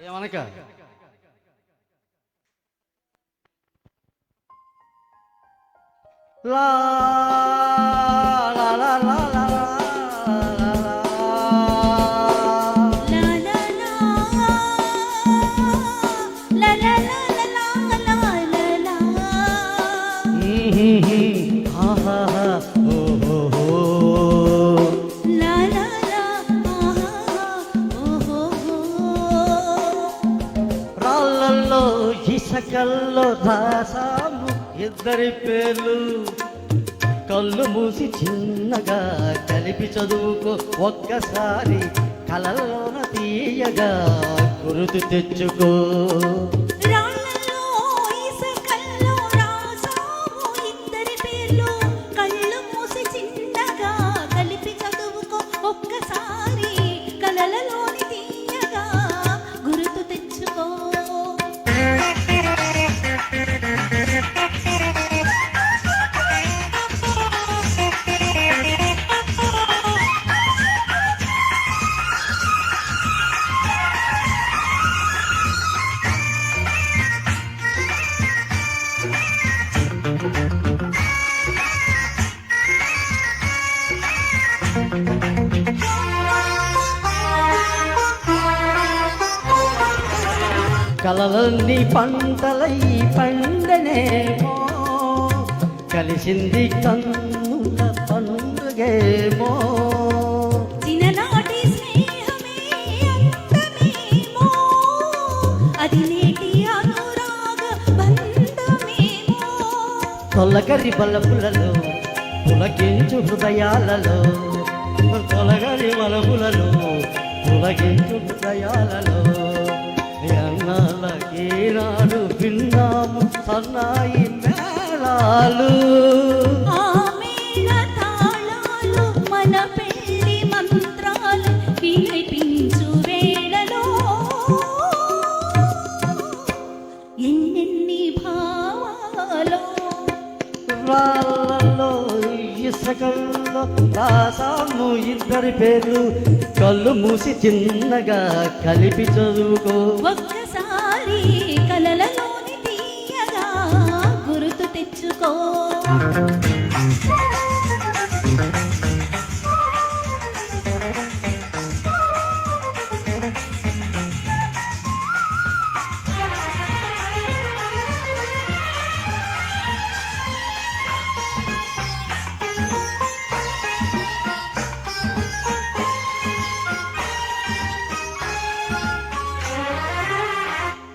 ఏమనక లా లా లా లా లా రాళ్ళల్లో ఇసకల్లో రాసాము ఇద్దరి పేర్లు కళ్ళు మూసి చిన్నగా కలిపి చదువుకో ఒక్కసారి కలల్లోన తీయగా గుర్తు తెచ్చుకో కలలన్నీ పంటలై పండనేమో కలిసింది కన్నుల పండుగేమో చిన్ననాటి స్నేహమే అంతమేమో అది నేటి అనురాగ బంధమేమో తొలగరి బలపులలో పులకించు హృదయాలలో తొలగరి బలపులలో పులకించు హృదయాలలో ఎన్నాళ్ళకీనాడు విన్నాము సన్నాయి మేళాలు ఆ మేళ తాళాలు మన పెళ్లి మంత్రాలు వినిపించు వేళలో ఎన్నెన్ని భావాలో రాళ్ళల్లో ఇసకల్లో రాసాము ఇద్దరి పేర్లు కళ్ళు మూసి చిన్నగా కలిపి చదువుకో ఒక్కసారి కలలలోని తీయగా గుర్తు తెచ్చుకో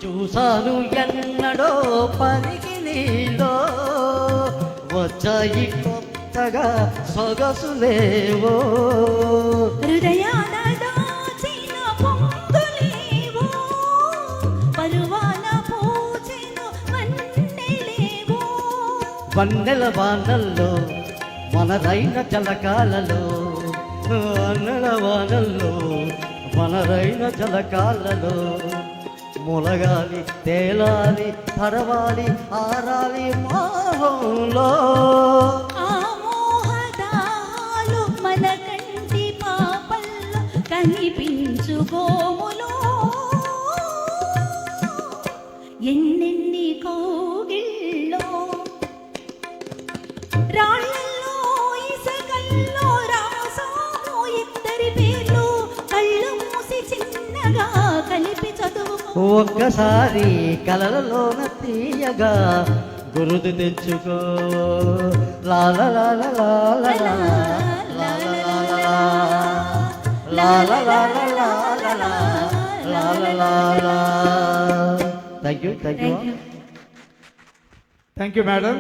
చూసాను ఎన్నడో పరికి నీలో వచ్చాయి కొత్తగా సొగసులేవో హృదయాన దాచిన పొంగులేవో పరువాన పూచిన వన్నెలేవో వన్నెల వానల్లో మనరైన జలకాలలో వన్నెల వానల్లో మనరైన జలకాలలో మొలగాలి తేలాలి పరవాలి ఆరాలి మోహంలో ఆ మోహదాలు మన కంటి పాపల్లో కనిపించు గోములో ఎన్నెన్ని కౌగిల్లో రాళ్ళల్లో ఇసకల్లో రాసాము ఇద్దరి పేర్లు కళ్ళు మూసి చిన్నగా కలిపి చదువు ఒక్కసారి కలలలోన తీయగా గుర్తు తెచ్చుకో Lala Lala Lala thank you thank you madam.